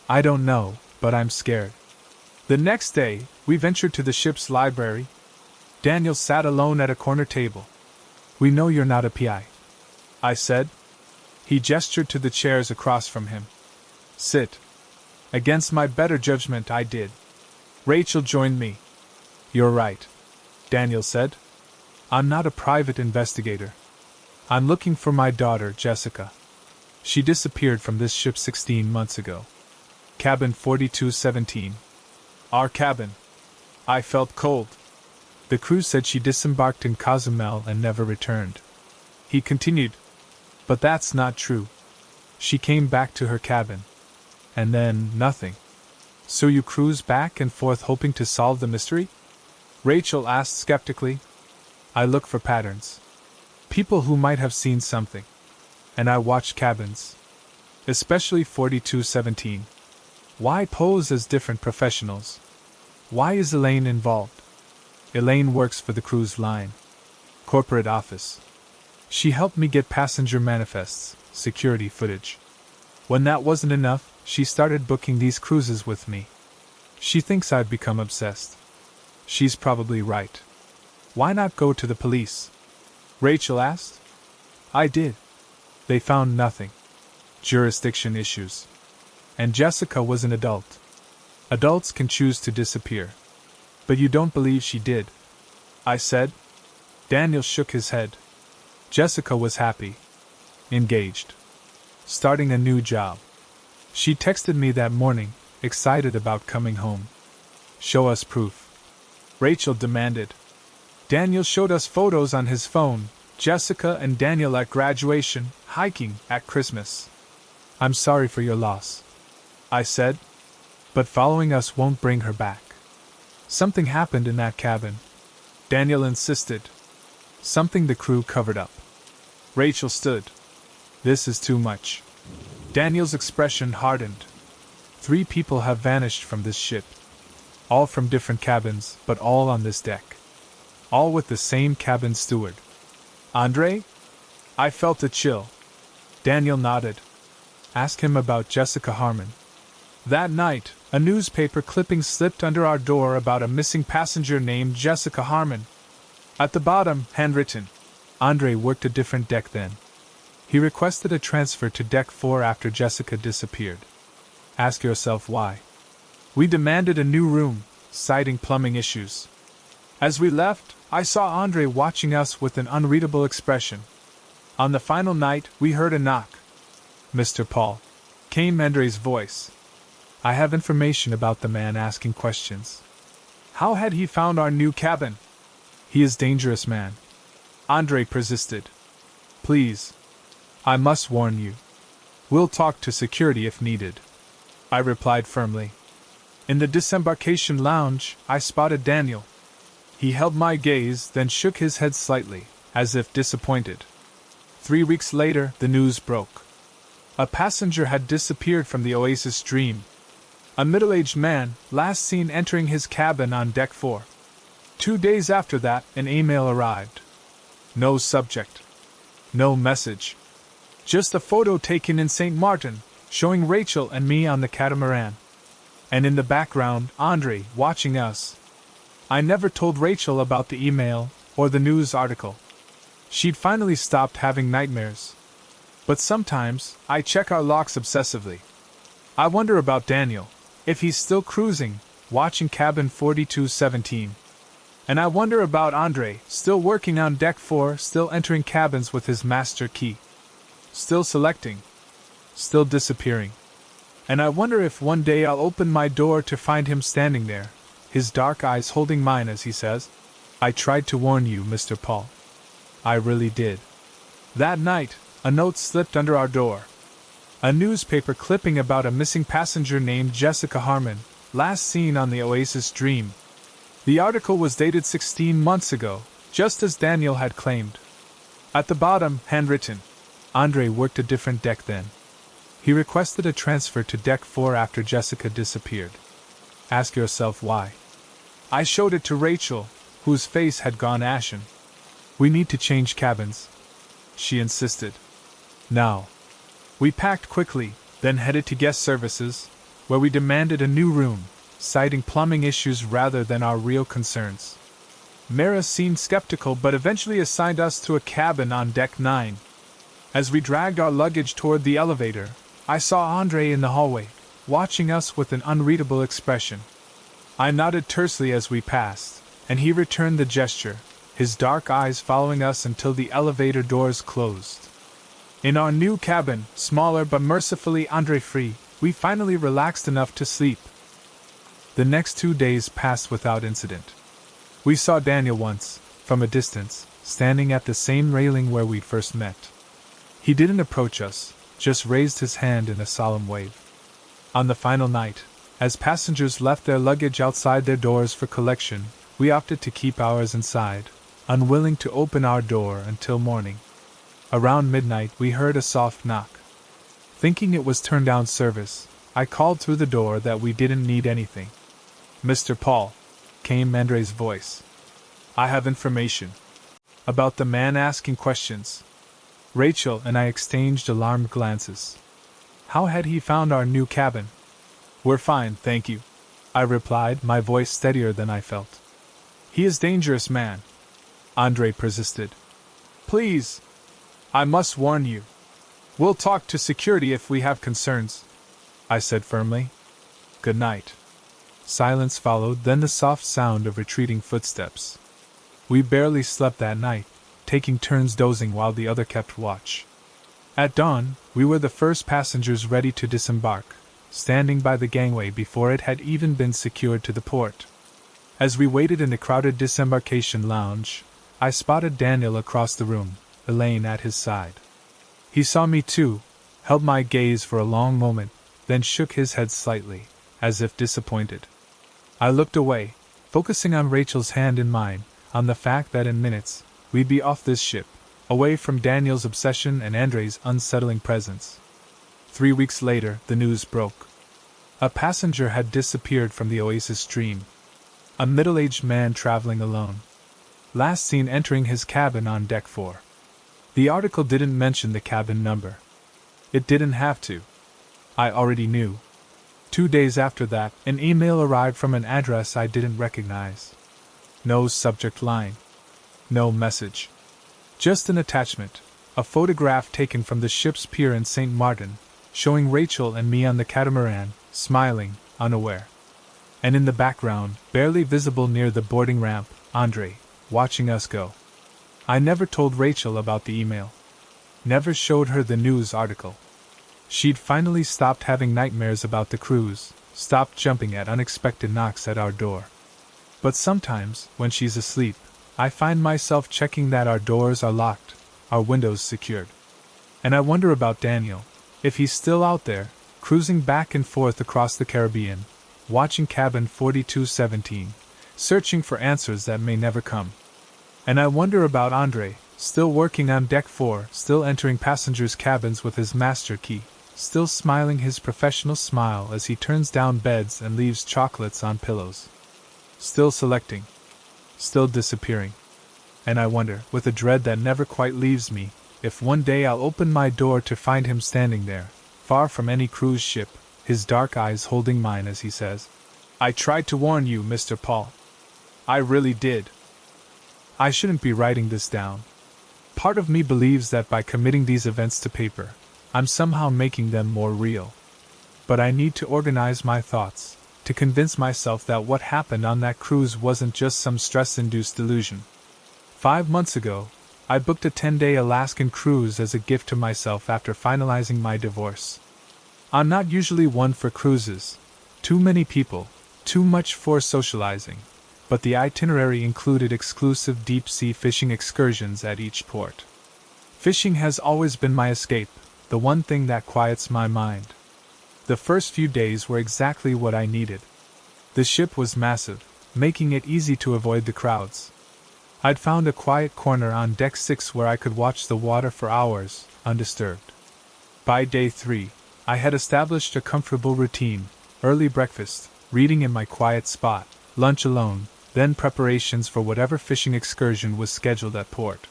I don't know, but I'm scared. The next day, we ventured to the ship's library. Daniel sat alone at a corner table. We know you're not a PI, I said. He gestured to the chairs across from him. Sit. Against my better judgment, I did. Rachel joined me. You're right, Daniel said. I'm not a private investigator. I'm looking for my daughter, Jessica. She disappeared from this ship 16 months ago. Cabin 4217. Our cabin. I felt cold. The crew said she disembarked in Cozumel and never returned. He continued. But that's not true. She came back to her cabin. And then, nothing. So you cruise back and forth hoping to solve the mystery? Rachel asked skeptically. I look for patterns. People who might have seen something. And I watch cabins. Especially 4217. Why pose as different professionals? Why is Elaine involved? Elaine works for the cruise line. Corporate office. She helped me get passenger manifests, security footage. When that wasn't enough, she started booking these cruises with me. She thinks I've become obsessed. She's probably right. Why not go to the police? Rachel asked. I did. They found nothing. Jurisdiction issues. And Jessica was an adult. Adults can choose to disappear. But you don't believe she did, I said. Daniel shook his head. Jessica was happy. Engaged. Starting a new job. She texted me that morning, excited about coming home. Show us proof. Rachel demanded. Daniel showed us photos on his phone, Jessica and Daniel at graduation, hiking, at Christmas. I'm sorry for your loss, I said. But following us won't bring her back. Something happened in that cabin. Daniel insisted. Something the crew covered up. Rachel stood. This is too much. Daniel's expression hardened. 3 people have vanished from this ship. All from different cabins, but all on this deck. All with the same cabin steward. Andre? I felt a chill. Daniel nodded. Ask him about Jessica Harmon. That night, a newspaper clipping slipped under our door about a missing passenger named Jessica Harmon. At the bottom, handwritten. Andre worked a different deck then. He requested a transfer to Deck 4 after Jessica disappeared. Ask yourself why. We demanded a new room, citing plumbing issues. As we left, I saw Andre watching us with an unreadable expression. On the final night, we heard a knock. Mr. Paul, came Andre's voice. I have information about the man asking questions. How had he found our new cabin? He is a dangerous man. Andre persisted. Please. I must warn you. We'll talk to security if needed. I replied firmly. In the disembarkation lounge, I spotted Daniel. He held my gaze, then shook his head slightly, as if disappointed. 3 weeks later, the news broke. A passenger had disappeared from the Oasis Dream. A middle-aged man, last seen entering his cabin on Deck 4. 2 days after that, an email arrived. No subject. No message. Just a photo taken in St. Martin, showing Rachel and me on the catamaran. And in the background, Andre, watching us. I never told Rachel about the email, or the news article. She'd finally stopped having nightmares. But sometimes, I check our locks obsessively. I wonder about Daniel, if he's still cruising, watching cabin 4217. And I wonder about Andre, still working on Deck 4, still entering cabins with his master key. Still selecting. Still disappearing. And I wonder if one day I'll open my door to find him standing there, his dark eyes holding mine as he says, I tried to warn you, Mr. Paul. I really did. That night, a note slipped under our door. A newspaper clipping about a missing passenger named Jessica Harmon, last seen on the Oasis Dream. The article was dated 16 months ago, just as Daniel had claimed. At the bottom, handwritten. Andre worked a different deck then. He requested a transfer to Deck 4 after Jessica disappeared. Ask yourself why. I showed it to Rachel, whose face had gone ashen. We need to change cabins, she insisted. Now. We packed quickly, then headed to guest services, where we demanded a new room, citing plumbing issues rather than our real concerns. Mara seemed skeptical but eventually assigned us to a cabin on deck 9. As we dragged our luggage toward the elevator, I saw Andre in the hallway, watching us with an unreadable expression. I nodded tersely as we passed, and he returned the gesture, his dark eyes following us until the elevator doors closed. In our new cabin, smaller but mercifully Andre-free, we finally relaxed enough to sleep. The next 2 days passed without incident. We saw Daniel once, from a distance, standing at the same railing where we'd first met. He didn't approach us, just raised his hand in a solemn wave. On the final night, as passengers left their luggage outside their doors for collection, we opted to keep ours inside, unwilling to open our door until morning. Around midnight we heard a soft knock. Thinking it was turn-down service, I called through the door that we didn't need anything. "Mr. Paul," came Andre's voice. "I have information." About the man asking questions. Rachel and I exchanged alarmed glances. How had he found our new cabin? "We're fine, thank you," I replied, my voice steadier than I felt. "He is dangerous, man," Andre persisted. "Please, I must warn you. We'll talk to security if we have concerns," I said firmly. "Good night." Silence followed, then the soft sound of retreating footsteps. We barely slept that night, taking turns dozing while the other kept watch. At dawn, we were the first passengers ready to disembark, standing by the gangway before it had even been secured to the port. As we waited in the crowded disembarkation lounge, I spotted Daniel across the room, Elaine at his side. He saw me too, held my gaze for a long moment, then shook his head slightly, as if disappointed. I looked away, focusing on Rachel's hand in mine, on the fact that in minutes, we'd be off this ship, away from Daniel's obsession and Andre's unsettling presence. 3 weeks later, the news broke. A passenger had disappeared from the Oasis stream. A middle-aged man traveling alone. Last seen entering his cabin on deck 4. The article didn't mention the cabin number. It didn't have to. I already knew. 2 days after that, an email arrived from an address I didn't recognize. No subject line. No message. Just an attachment, a photograph taken from the ship's pier in St. Martin, showing Rachel and me on the catamaran, smiling, unaware. And in the background, barely visible near the boarding ramp, Andre, watching us go. I never told Rachel about the email. Never showed her the news article. She'd finally stopped having nightmares about the cruise, stopped jumping at unexpected knocks at our door. But sometimes, when she's asleep, I find myself checking that our doors are locked, our windows secured. And I wonder about Daniel, if he's still out there, cruising back and forth across the Caribbean, watching cabin 4217, searching for answers that may never come. And I wonder about Andre, still working on deck 4, still entering passengers' cabins with his master key, still smiling his professional smile as he turns down beds and leaves chocolates on pillows. Still selecting. Still disappearing. And I wonder, with a dread that never quite leaves me, if one day I'll open my door to find him standing there, far from any cruise ship, his dark eyes holding mine as he says, "I tried to warn you, Mr. Paul. I really did." I shouldn't be writing this down. Part of me believes that by committing these events to paper, I'm somehow making them more real. But I need to organize my thoughts, to convince myself that what happened on that cruise wasn't just some stress-induced delusion. 5 months ago, I booked a 10-day Alaskan cruise as a gift to myself after finalizing my divorce. I'm not usually one for cruises. Too many people, too much for socializing. But the itinerary included exclusive deep-sea fishing excursions at each port. Fishing has always been my escape, the one thing that quiets my mind. The first few days were exactly what I needed. The ship was massive, making it easy to avoid the crowds. I'd found a quiet corner on deck 6 where I could watch the water for hours, undisturbed. By day 3, I had established a comfortable routine: early breakfast, reading in my quiet spot, lunch alone, Then preparations for whatever fishing excursion was scheduled at port.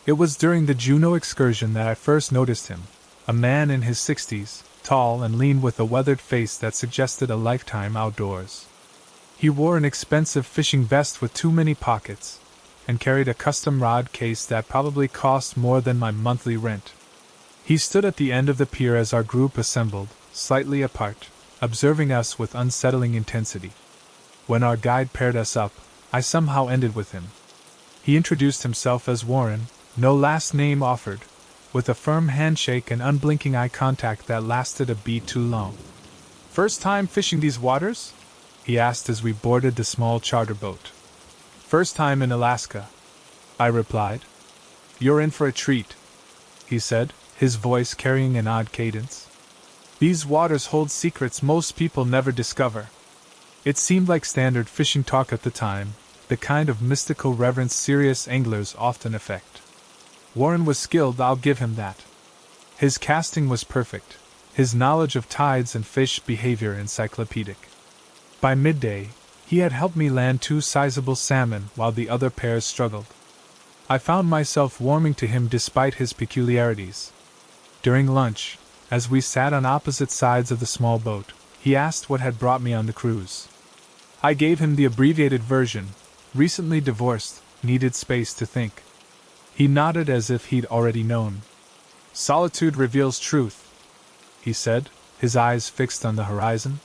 It was during the Juneau excursion that I first noticed him, a man in his 60s, tall and lean with a weathered face that suggested a lifetime outdoors. He wore an expensive fishing vest with too many pockets, and carried a custom rod case that probably cost more than my monthly rent. He stood at the end of the pier as our group assembled, slightly apart, observing us with unsettling intensity. When our guide paired us up, I somehow ended with him. He introduced himself as Warren, no last name offered, with a firm handshake and unblinking eye contact that lasted a beat too long. "First time fishing these waters?" he asked as we boarded the small charter boat. "First time in Alaska," I replied. "You're in for a treat," he said, his voice carrying an odd cadence. "These waters hold secrets most people never discover." It seemed like standard fishing talk at the time, the kind of mystical reverence serious anglers often affect. Warren was skilled, I'll give him that. His casting was perfect, his knowledge of tides and fish behavior encyclopedic. By midday, he had helped me land 2 sizable salmon while the other pairs struggled. I found myself warming to him despite his peculiarities. During lunch, as we sat on opposite sides of the small boat, he asked what had brought me on the cruise. I gave him the abbreviated version: recently divorced, needed space to think. He nodded as if he'd already known. "Solitude reveals truth," he said, his eyes fixed on the horizon.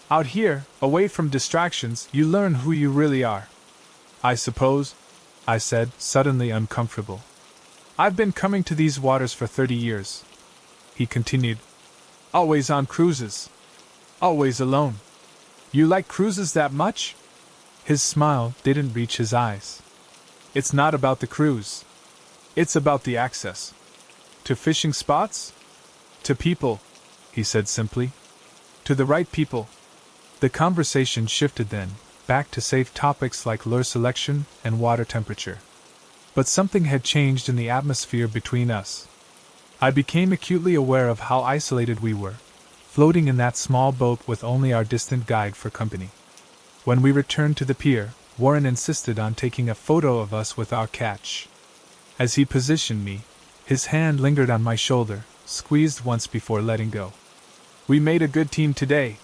"Out here, away from distractions, you learn who you really are." "I suppose," I said, suddenly uncomfortable. "I've been coming to these waters for 30 years," he continued. "Always on cruises. Always alone." "You like cruises that much?" His smile didn't reach his eyes. "It's not about the cruise. It's about the access. To fishing spots? To people," he said simply. "To the right people." The conversation shifted then, back to safe topics like lure selection and water temperature. But something had changed in the atmosphere between us. I became acutely aware of how isolated we were, floating in that small boat with only our distant guide for company. When we returned to the pier, Warren insisted on taking a photo of us with our catch. As he positioned me, his hand lingered on my shoulder, squeezed once before letting go. "We made a good team today,"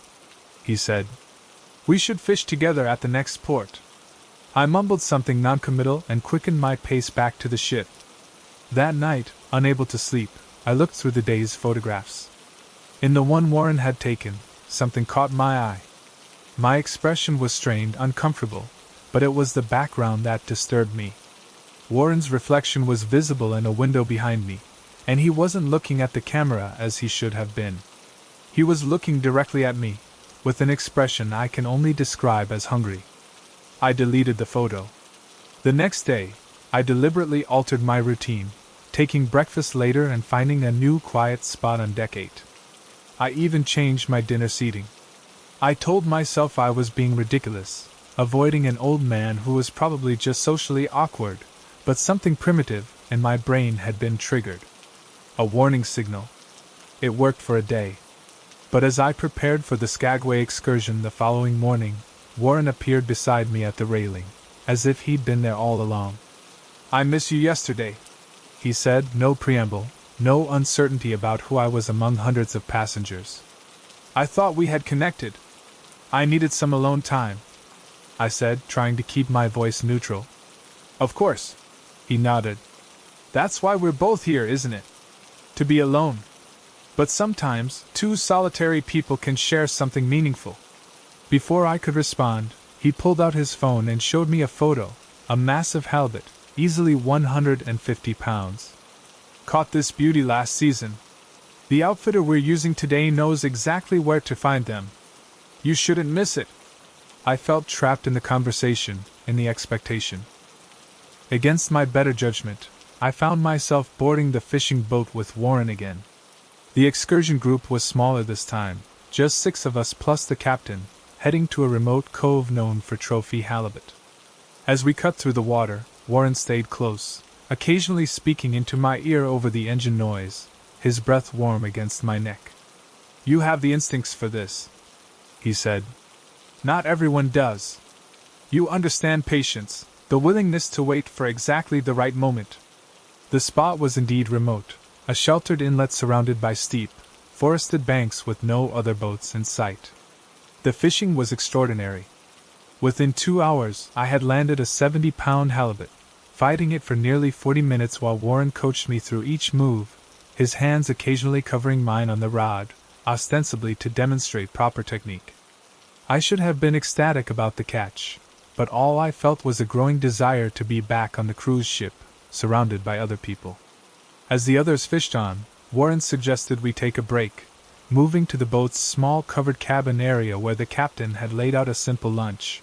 he said. "We should fish together at the next port." I mumbled something noncommittal and quickened my pace back to the ship. That night, unable to sleep, I looked through the day's photographs. In the one Warren had taken, something caught my eye. My expression was strained, uncomfortable, but it was the background that disturbed me. Warren's reflection was visible in a window behind me, and he wasn't looking at the camera as he should have been. He was looking directly at me, with an expression I can only describe as hungry. I deleted the photo. The next day, I deliberately altered my routine, taking breakfast later and finding a new quiet spot on deck 8. I even changed my dinner seating. I told myself I was being ridiculous, avoiding an old man who was probably just socially awkward, but something primitive in my brain had been triggered. A warning signal. It worked for a day. But as I prepared for the Skagway excursion the following morning, Warren appeared beside me at the railing, as if he'd been there all along. "I miss you yesterday," he said, no preamble, no uncertainty about who I was among hundreds of passengers. "I thought we had connected. I needed some alone time," I said, trying to keep my voice neutral. "Of course," he nodded. "That's why we're both here, isn't it? To be alone. But sometimes, 2 solitary people can share something meaningful." Before I could respond, he pulled out his phone and showed me a photo, a massive halibut, easily 150 pounds. "Caught this beauty last season. The outfitter we're using today knows exactly where to find them. You shouldn't miss it." I felt trapped in the conversation, in the expectation. Against my better judgment, I found myself boarding the fishing boat with Warren again. The excursion group was smaller this time, just 6 of us plus the captain, heading to a remote cove known for trophy halibut. As we cut through the water, Warren stayed close, occasionally speaking into my ear over the engine noise, his breath warm against my neck. "You have the instincts for this," he said. "Not everyone does." You understand patience, the willingness to wait for exactly the right moment. The spot was indeed remote, a sheltered inlet surrounded by steep, forested banks with no other boats in sight. The fishing was extraordinary. Within 2 hours, I had landed a 70-pound halibut, fighting it for nearly 40 minutes while Warren coached me through each move, his hands occasionally covering mine on the rod, ostensibly to demonstrate proper technique. I should have been ecstatic about the catch, but all I felt was a growing desire to be back on the cruise ship, surrounded by other people. As the others fished on, Warren suggested we take a break, moving to the boat's small covered cabin area where the captain had laid out a simple lunch.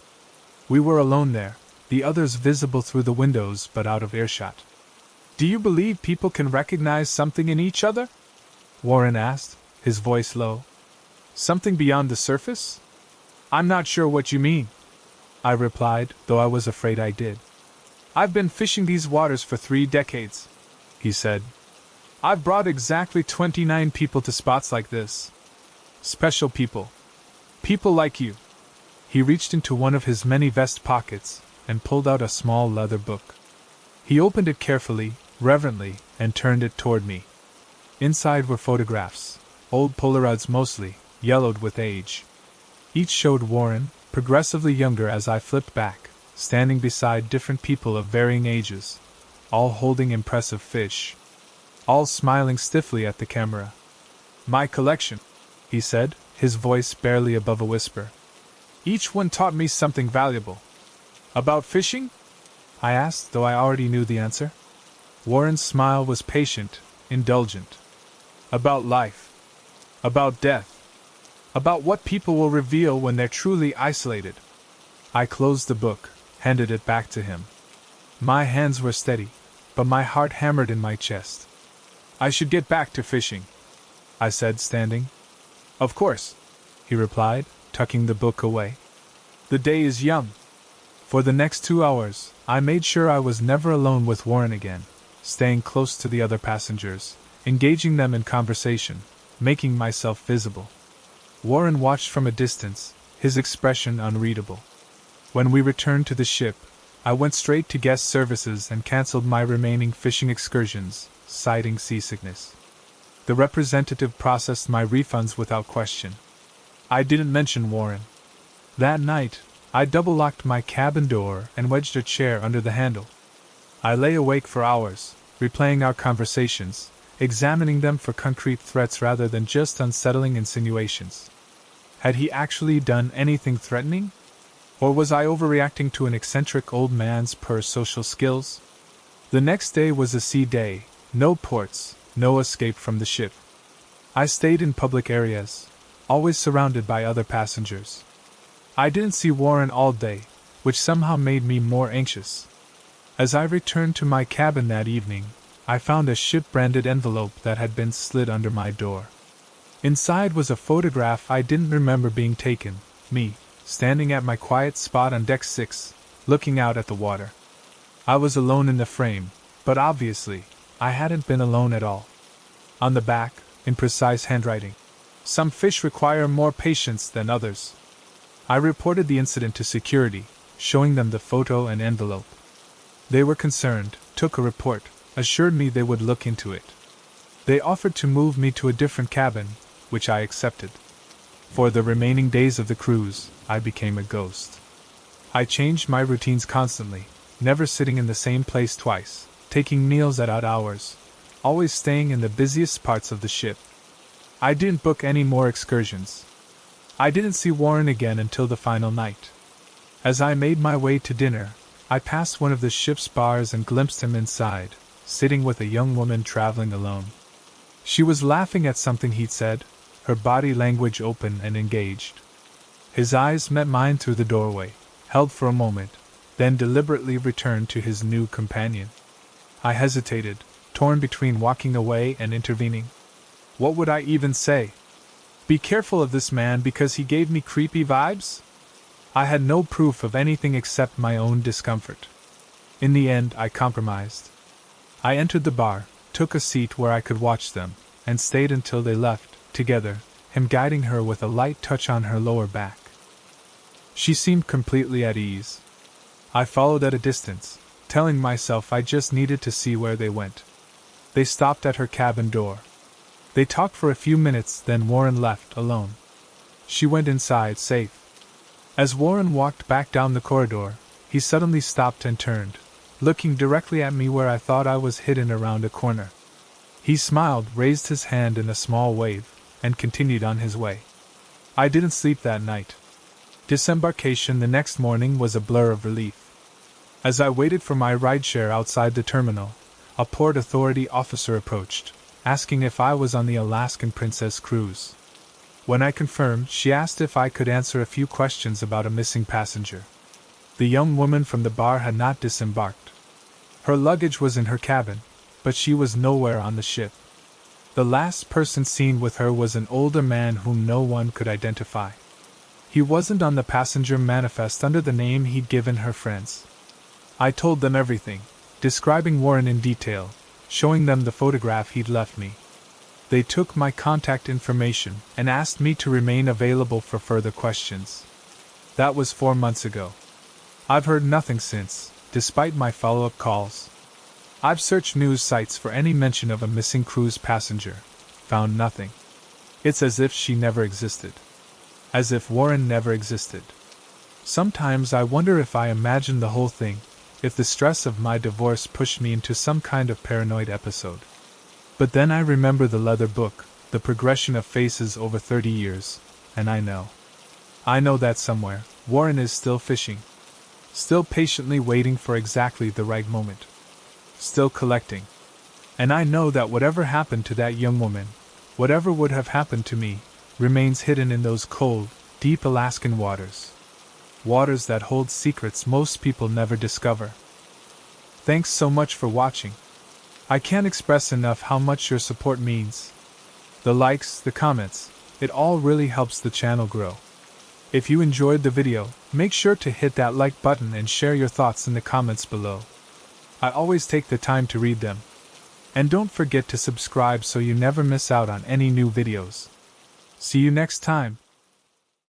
We were alone there, the others visible through the windows but out of earshot. Do you believe people can recognize something in each other? Warren asked, his voice low. Something beyond the surface? I'm not sure what you mean, I replied, though I was afraid I did. I've been fishing these waters for 3 decades, he said. I've brought exactly 29 people to spots like this. Special people. People like you. He reached into one of his many vest pockets and pulled out a small leather book. He opened it carefully, reverently, and turned it toward me. Inside were photographs, old Polaroids mostly, yellowed with age. Each showed Warren, progressively younger as I flipped back, standing beside different people of varying ages, all holding impressive fish, all smiling stiffly at the camera. My collection, he said, his voice barely above a whisper. Each one taught me something valuable. About fishing? I asked, though I already knew the answer. Warren's smile was patient, indulgent. About life. About death. About what people will reveal when they're truly isolated. I closed the book, handed it back to him. My hands were steady, but my heart hammered in my chest. I should get back to fishing, I said, standing. Of course, he replied, tucking the book away. The day is young. For the next 2 hours, I made sure I was never alone with Warren again, staying close to the other passengers, engaging them in conversation, making myself visible. Warren watched from a distance, his expression unreadable. When we returned to the ship, I went straight to guest services and cancelled my remaining fishing excursions, citing seasickness. The representative processed my refunds without question. I didn't mention Warren. That night, I double-locked my cabin door and wedged a chair under the handle. I lay awake for hours, replaying our conversations, examining them for concrete threats rather than just unsettling insinuations. Had he actually done anything threatening? Or was I overreacting to an eccentric old man's poor social skills? The next day was a sea day, no ports, no escape from the ship. I stayed in public areas, always surrounded by other passengers. I didn't see Warren all day, which somehow made me more anxious. As I returned to my cabin that evening, I found a ship-branded envelope that had been slid under my door. Inside was a photograph I didn't remember being taken, me, standing at my quiet spot on deck 6, looking out at the water. I was alone in the frame, but obviously, I hadn't been alone at all. On the back, in precise handwriting, some fish require more patience than others. I reported the incident to security, showing them the photo and envelope. They were concerned, took a report, assured me they would look into it. They offered to move me to a different cabin, which I accepted. For the remaining days of the cruise, I became a ghost. I changed my routines constantly, never sitting in the same place twice, taking meals at odd hours, always staying in the busiest parts of the ship. I didn't book any more excursions. I didn't see Warren again until the final night. As I made my way to dinner, I passed one of the ship's bars and glimpsed him inside, sitting with a young woman traveling alone. She was laughing at something he'd said, her body language open and engaged. His eyes met mine through the doorway, held for a moment, then deliberately returned to his new companion. I hesitated, torn between walking away and intervening. What would I even say? Be careful of this man because he gave me creepy vibes? I had no proof of anything except my own discomfort. In the end, I compromised. I entered the bar, took a seat where I could watch them, and stayed until they left, together, him guiding her with a light touch on her lower back. She seemed completely at ease. I followed at a distance, telling myself I just needed to see where they went. They stopped at her cabin door. They talked for a few minutes, then Warren left alone. She went inside, safe. As Warren walked back down the corridor, he suddenly stopped and turned, looking directly at me where I thought I was hidden around a corner. He smiled, raised his hand in a small wave, and continued on his way. I didn't sleep that night. Disembarkation the next morning was a blur of relief. As I waited for my rideshare outside the terminal, a port authority officer approached, asking if I was on the Alaskan Princess cruise. When I confirmed, she asked if I could answer a few questions about a missing passenger. The young woman from the bar had not disembarked. Her luggage was in her cabin, but she was nowhere on the ship. The last person seen with her was an older man whom no one could identify. He wasn't on the passenger manifest under the name he'd given her friends. I told them everything, describing Warren in detail, showing them the photograph he'd left me. They took my contact information and asked me to remain available for further questions. That was 4 months ago. I've heard nothing since, despite my follow-up calls. I've searched news sites for any mention of a missing cruise passenger, found nothing. It's as if she never existed. As if Warren never existed. Sometimes I wonder if I imagined the whole thing, if the stress of my divorce pushed me into some kind of paranoid episode. But then I remember the leather book, the progression of faces over 30 years, and I know that somewhere, Warren is still fishing. Still patiently waiting for exactly the right moment. Still collecting. And I know that whatever happened to that young woman, whatever would have happened to me, remains hidden in those cold, deep Alaskan waters. Waters that hold secrets most people never discover. Thanks so much for watching. I can't express enough how much your support means. The likes, the comments, it all really helps the channel grow. If you enjoyed the video, make sure to hit that like button and share your thoughts in the comments below. I always take the time to read them. And don't forget to subscribe so you never miss out on any new videos. See you next time.